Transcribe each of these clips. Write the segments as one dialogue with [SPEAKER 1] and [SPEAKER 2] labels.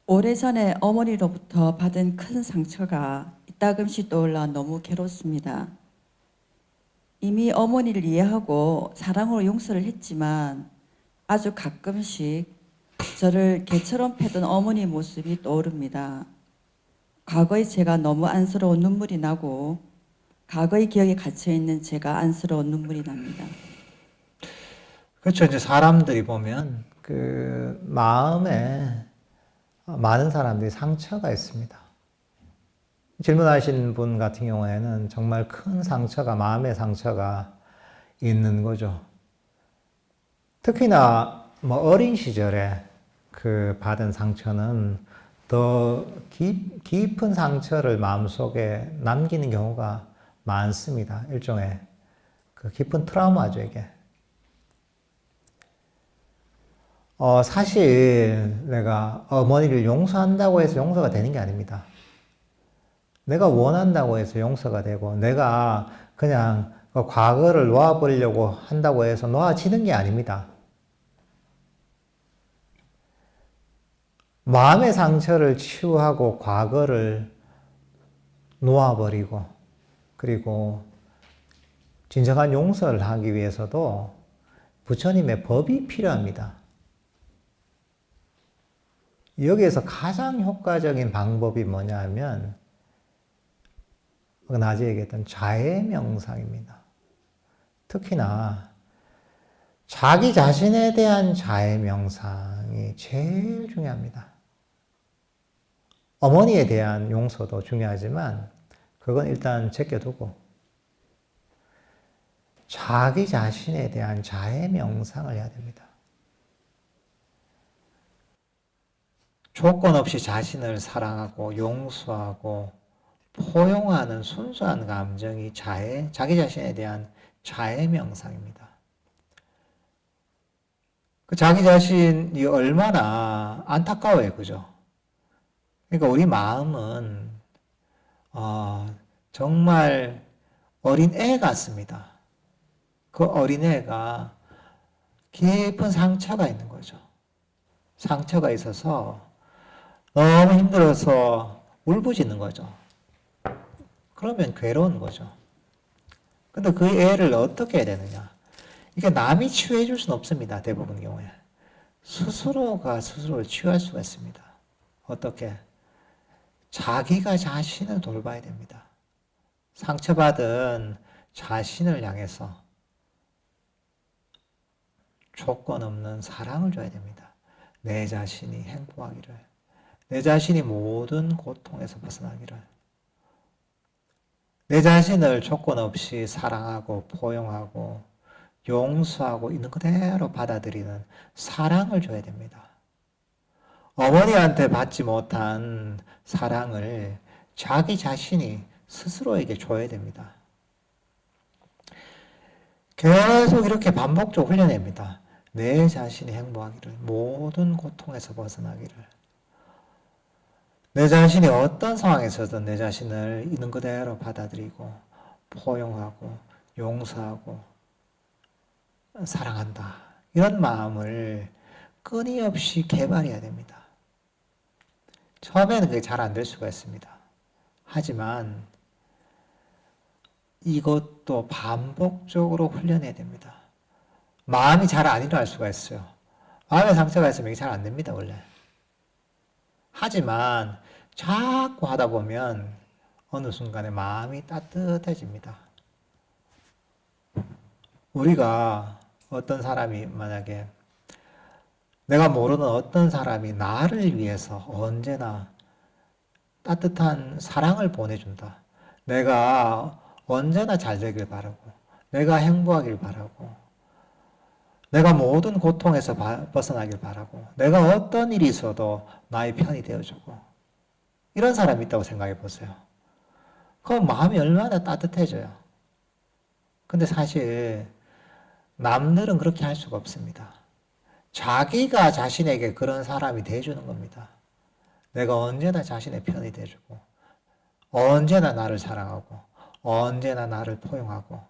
[SPEAKER 1] 오래전에 어머니로부터 받은 큰 상처가 이따금씩 떠올라 너무 괴롭습니다. 이미 어머니를 이해하고 사랑으로 용서를 했지만 아주 가끔씩 저를 개처럼 패던 어머니 모습이 떠오릅니다. 과거의 제가 너무 안쓰러운 눈물이 나고 과거의 기억에 갇혀있는 제가 안쓰러운 눈물이 납니다.
[SPEAKER 2] 그렇죠. 이제 사람들이 보면 그 마음에 많은 사람들이 상처가 있습니다. 질문하신 분 같은 경우에는 정말 큰 상처가, 마음의 상처가 있는 거죠. 특히나 뭐 어린 시절에 그 받은 상처는 더 깊은 상처를 마음속에 남기는 경우가 많습니다. 일종의 그 깊은 트라우마죠, 이게. 사실 내가 어머니를 용서한다고 해서 용서가 되는 게 아닙니다. 내가 원한다고 해서 용서가 되고, 내가 그냥 과거를 놓아버리려고 한다고 해서 놓아지는 게 아닙니다. 마음의 상처를 치유하고 과거를 놓아버리고, 그리고 진정한 용서를 하기 위해서도 부처님의 법이 필요합니다. 여기에서 가장 효과적인 방법이 뭐냐 하면, 낮에 얘기했던 자해 명상입니다. 특히나 자기 자신에 대한 자해 명상이 제일 중요합니다. 어머니에 대한 용서도 중요하지만 그건 일단 제껴두고 자기 자신에 대한 자해 명상을 해야 됩니다. 조건 없이 자신을 사랑하고 용서하고 포용하는 순수한 감정이 자기 자신에 대한 자해 명상입니다. 그 자기 자신이 얼마나 안타까워요, 그죠? 그러니까 우리 마음은 정말 어린 애 같습니다. 그 어린 애가 깊은 상처가 있는 거죠. 상처가 있어서 너무 힘들어서 울부짖는 거죠. 그러면 괴로운 거죠. 근데 그 애를 어떻게 해야 되느냐? 이게 남이 치유해 줄 수는 없습니다. 대부분 경우에. 스스로가 스스로를 치유할 수가 있습니다. 어떻게? 자기가 자신을 돌봐야 됩니다. 상처받은 자신을 향해서 조건 없는 사랑을 줘야 됩니다. 내 자신이 행복하기를, 내 자신이 모든 고통에서 벗어나기를, 내 자신을 조건 없이 사랑하고 포용하고 용서하고 있는 그대로 받아들이는 사랑을 줘야 됩니다. 어머니한테 받지 못한 사랑을 자기 자신이 스스로에게 줘야 됩니다. 계속 이렇게 반복적으로 훈련합니다. 내 자신이 행복하기를, 모든 고통에서 벗어나기를. 내 자신이 어떤 상황에서든 내 자신을 있는 그대로 받아들이고 포용하고 용서하고 사랑한다. 이런 마음을 끊임없이 개발해야 됩니다. 처음에는 그게 잘 안 될 수가 있습니다. 하지만 이것도 반복적으로 훈련해야 됩니다. 마음이 잘 안 일어날 수가 있어요. 마음의 상처가 있으면 이게 잘 안 됩니다, 원래. 하지만 자꾸 하다 보면 어느 순간에 마음이 따뜻해집니다. 우리가 어떤 사람이 만약에 내가 모르는 어떤 사람이 나를 위해서 언제나 따뜻한 사랑을 보내준다. 내가 언제나 잘 되길 바라고, 내가 행복하길 바라고, 내가 모든 고통에서 벗어나길 바라고, 내가 어떤 일이 있어도 나의 편이 되어주고, 이런 사람이 있다고 생각해 보세요. 그럼 마음이 얼마나 따뜻해져요. 근데 사실 남들은 그렇게 할 수가 없습니다. 자기가 자신에게 그런 사람이 돼주는 겁니다. 내가 언제나 자신의 편이 돼주고, 언제나 나를 사랑하고, 언제나 나를 포용하고,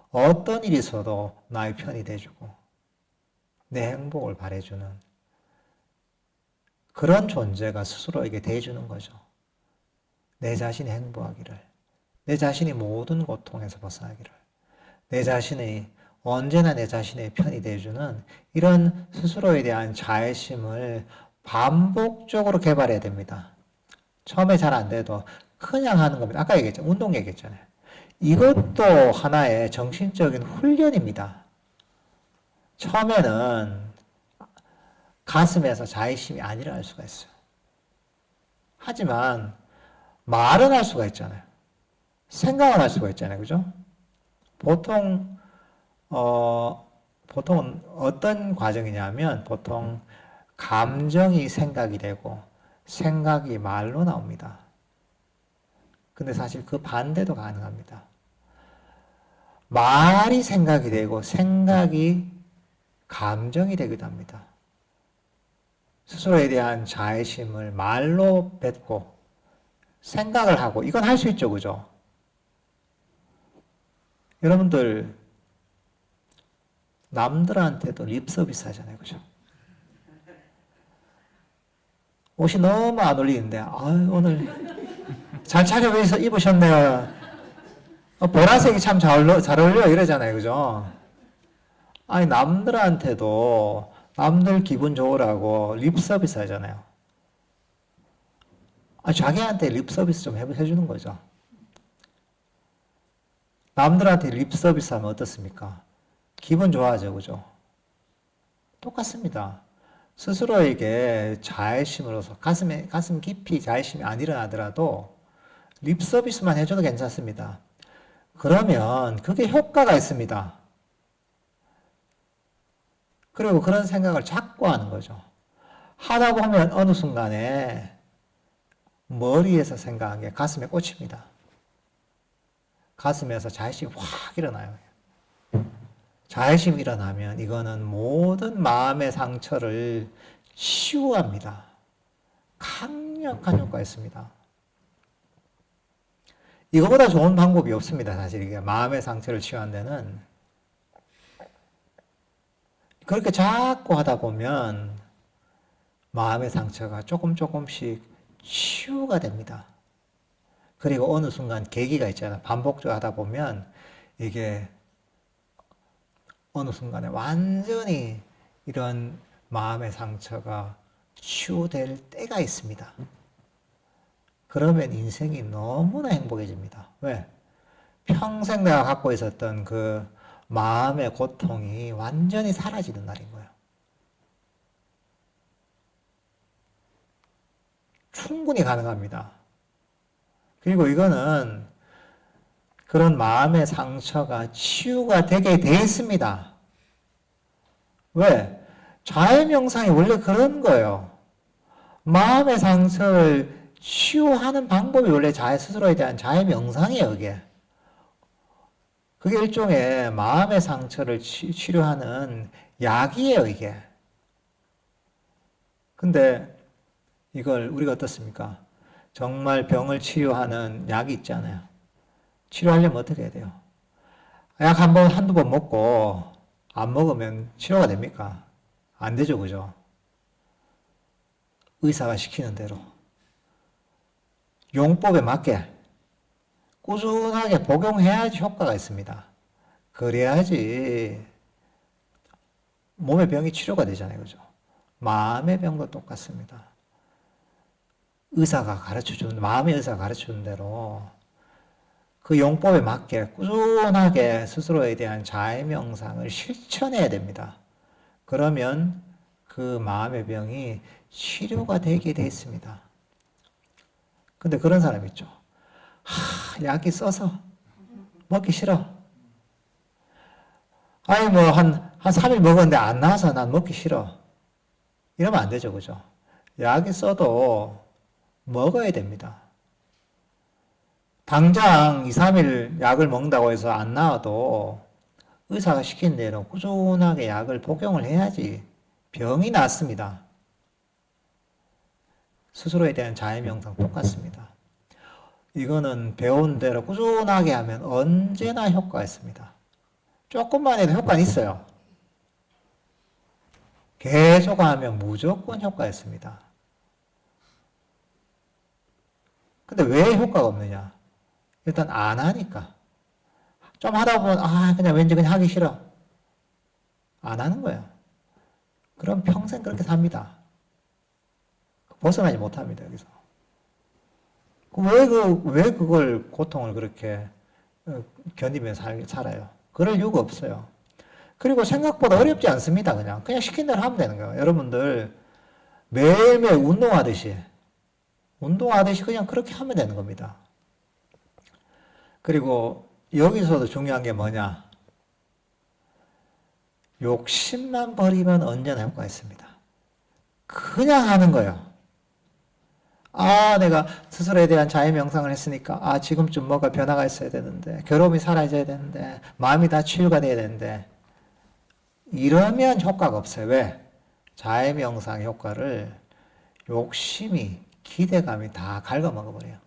[SPEAKER 2] 어떤 일이 있어도 나의 편이 돼주고, 내 행복을 바래주는 그런 존재가 스스로에게 대해주는 거죠. 내 자신이 행복하기를, 내 자신이 모든 고통에서 벗어나기를, 내 자신이 언제나 내 자신의 편이 되어주는 이런 스스로에 대한 자애심을 반복적으로 개발해야 됩니다. 처음에 잘 안 돼도 그냥 하는 겁니다. 아까 얘기했죠. 운동 얘기했잖아요. 이것도 하나의 정신적인 훈련입니다. 처음에는 가슴에서 자애심이 안 일어날 수가 있어요. 하지만 말은 할 수가 있잖아요. 생각은 할 수가 있잖아요. 그죠? 보통은 어떤 과정이냐면 보통 감정이 생각이 되고 생각이 말로 나옵니다. 근데 사실 그 반대도 가능합니다. 말이 생각이 되고 생각이 감정이 되기도 합니다. 스스로에 대한 자애심을 말로 뱉고 생각을 하고 이건 할 수 있죠. 그죠? 여러분들 남들한테도 립 서비스 하잖아요. 그죠? 옷이 너무 안 어울리는데 오늘 잘 차려입어서 입으셨네요. 보라색이 참 잘 어울려 이러잖아요. 그죠? 아니 남들한테도 남들 기분 좋으라고 립 서비스 하잖아요. 자기한테 립 서비스 좀 해주는 거죠. 남들한테 립 서비스 하면 어떻습니까? 기분 좋아하죠. 그죠? 똑같습니다. 스스로에게 자애심으로서 가슴 깊이 자애심이 안 일어나더라도 립 서비스만 해줘도 괜찮습니다. 그러면 그게 효과가 있습니다. 그리고 그런 생각을 자꾸 하는 거죠. 하다 보면 어느 순간에 머리에서 생각한 게 가슴에 꽂힙니다. 가슴에서 자애심이 확 일어나요. 자애심이 일어나면 이거는 모든 마음의 상처를 치유합니다. 강력한 효과가 있습니다. 이거보다 좋은 방법이 없습니다. 사실 이게 마음의 상처를 치유하는 데는 그렇게 자꾸 하다 보면 마음의 상처가 조금씩 치유가 됩니다. 그리고 어느 순간 계기가 있잖아요. 반복적으로 하다 보면 이게 어느 순간에 완전히 이런 마음의 상처가 치유될 때가 있습니다. 그러면 인생이 너무나 행복해집니다. 왜? 평생 내가 갖고 있었던 그 마음의 고통이 완전히 사라지는 날인 거예요. 충분히 가능합니다. 그리고 이거는 그런 마음의 상처가 치유가 되게 돼 있습니다. 왜? 자해명상이 원래 그런 거예요. 마음의 상처를 치유하는 방법이 원래 자해 스스로에 대한 자해명상이에요, 그게. 그게 일종의 마음의 상처를 치료하는 약이에요, 이게. 근데 이걸 우리가 어떻습니까? 정말 병을 치유하는 약이 있잖아요. 치료하려면 어떻게 해야 돼요? 약 한두 번 먹고 안 먹으면 치료가 됩니까? 안 되죠, 그죠? 의사가 시키는 대로 용법에 맞게 꾸준하게 복용해야지 효과가 있습니다. 그래야지 몸의 병이 치료가 되잖아요, 그죠? 마음의 병도 똑같습니다. 마음의 의사가 가르쳐주는 대로 그 용법에 맞게 꾸준하게 스스로에 대한 자해명상을 실천해야 됩니다. 그러면 그 마음의 병이 치료가 되게 돼 있습니다. 근데 그런 사람 있죠. 약이 써서 먹기 싫어. 한 3일 먹었는데 안 나와서 난 먹기 싫어. 이러면 안 되죠, 그죠? 약이 써도 먹어야 됩니다. 당장 2, 3일 약을 먹는다고 해서 안 나와도 의사가 시킨 대로 꾸준하게 약을 복용을 해야지 병이 낫습니다. 스스로에 대한 자해명상 똑같습니다. 이거는 배운 대로 꾸준하게 하면 언제나 효과가 있습니다. 조금만 해도 효과는 있어요. 계속 하면 무조건 효과가 있습니다. 근데 왜 효과가 없느냐? 일단 안 하니까. 좀 하다 보면, 그냥 왠지 그냥 하기 싫어. 안 하는 거예요. 그럼 평생 그렇게 삽니다. 벗어나지 못합니다, 여기서. 왜 그걸, 고통을 그렇게 견디면서 살아요? 그럴 이유가 없어요. 그리고 생각보다 어렵지 않습니다, 그냥 시킨 대로 하면 되는 거예요. 여러분들, 매일매일 운동하듯이 그냥 그렇게 하면 되는 겁니다. 그리고 여기서도 중요한 게 뭐냐? 욕심만 버리면 언제나 효과가 있습니다. 그냥 하는 거예요. 내가 스스로에 대한 자유 명상을 했으니까, 지금쯤 뭐가 변화가 있어야 되는데, 괴로움이 사라져야 되는데, 마음이 다 치유가 돼야 되는데, 이러면 효과가 없어요. 왜? 자유 명상 효과를 욕심이, 기대감이 다 갉아먹어버려요.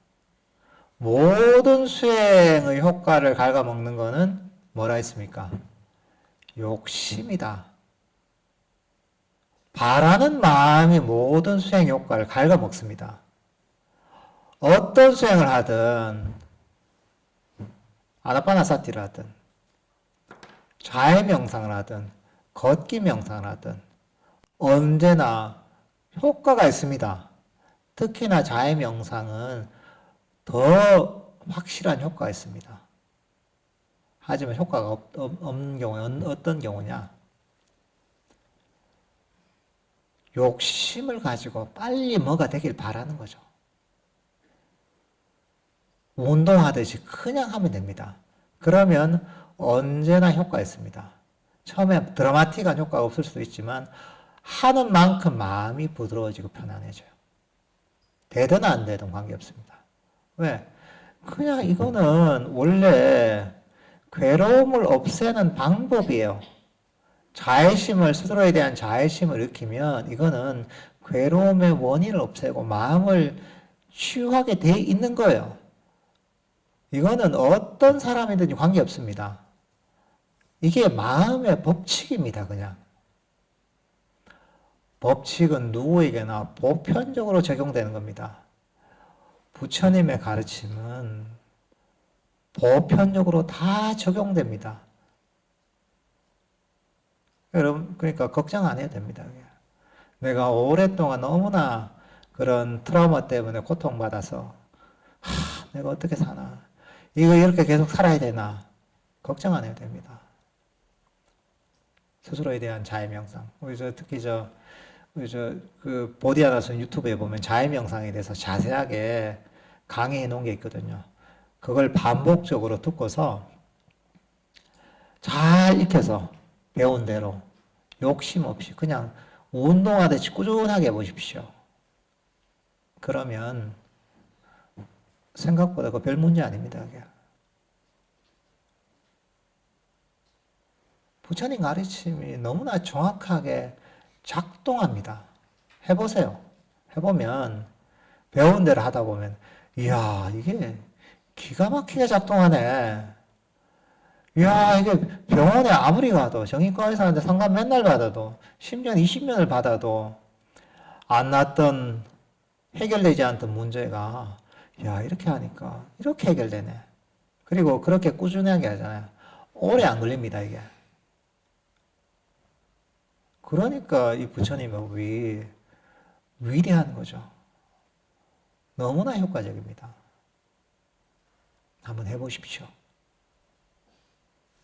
[SPEAKER 2] 모든 수행의 효과를 갉아먹는 거는 뭐라 했습니까? 욕심이다. 바라는 마음이 모든 수행 효과를 갉아먹습니다. 어떤 수행을 하든, 아나파나사티를 하든, 자해 명상을 하든, 걷기 명상을 하든, 언제나 효과가 있습니다. 특히나 자해 명상은 더 확실한 효과가 있습니다. 하지만 효과가 없는 경우는 어떤 경우냐? 욕심을 가지고 빨리 뭐가 되길 바라는 거죠. 운동하듯이 그냥 하면 됩니다. 그러면 언제나 효과가 있습니다. 처음에 드라마틱한 효과가 없을 수도 있지만 하는 만큼 마음이 부드러워지고 편안해져요. 되든 안 되든 관계없습니다. 왜? 그냥 이거는 원래 괴로움을 없애는 방법이에요. 스스로에 대한 자애심을 일으키면 이거는 괴로움의 원인을 없애고 마음을 치유하게 돼 있는 거예요. 이거는 어떤 사람이든지 관계없습니다. 이게 마음의 법칙입니다, 그냥. 법칙은 누구에게나 보편적으로 적용되는 겁니다. 부처님의 가르침은 보편적으로 다 적용됩니다. 여러분, 그러니까 걱정 안 해도 됩니다. 내가 오랫동안 너무나 그런 트라우마 때문에 고통받아서, 내가 어떻게 사나? 이거 이렇게 계속 살아야 되나? 걱정 안 해도 됩니다. 스스로에 대한 자해 명상. 특히 그 보디아나선 유튜브에 보면 자해 명상에 대해서 자세하게 강의해 놓은 게 있거든요. 그걸 반복적으로 듣고서 잘 익혀서 배운 대로 욕심 없이 그냥 운동하듯이 꾸준하게 해보십시오. 그러면 생각보다 별 문제 아닙니다. 그게. 부처님 가르침이 너무나 정확하게 작동합니다. 해보세요. 해보면 배운 대로 하다 보면 이야 이게 기가 막히게 작동하네. 이야 이게 병원에 아무리 가도 정형외과 의사한테 상담 맨날 받아도 10년 20년을 받아도 안 났던 해결되지 않던 문제가 야 이렇게 하니까 이렇게 해결되네. 그리고 그렇게 꾸준하게 하잖아요. 오래 안 걸립니다 이게. 그러니까 이 부처님의 법이 위대한 거죠. 너무나 효과적입니다. 한번 해보십시오.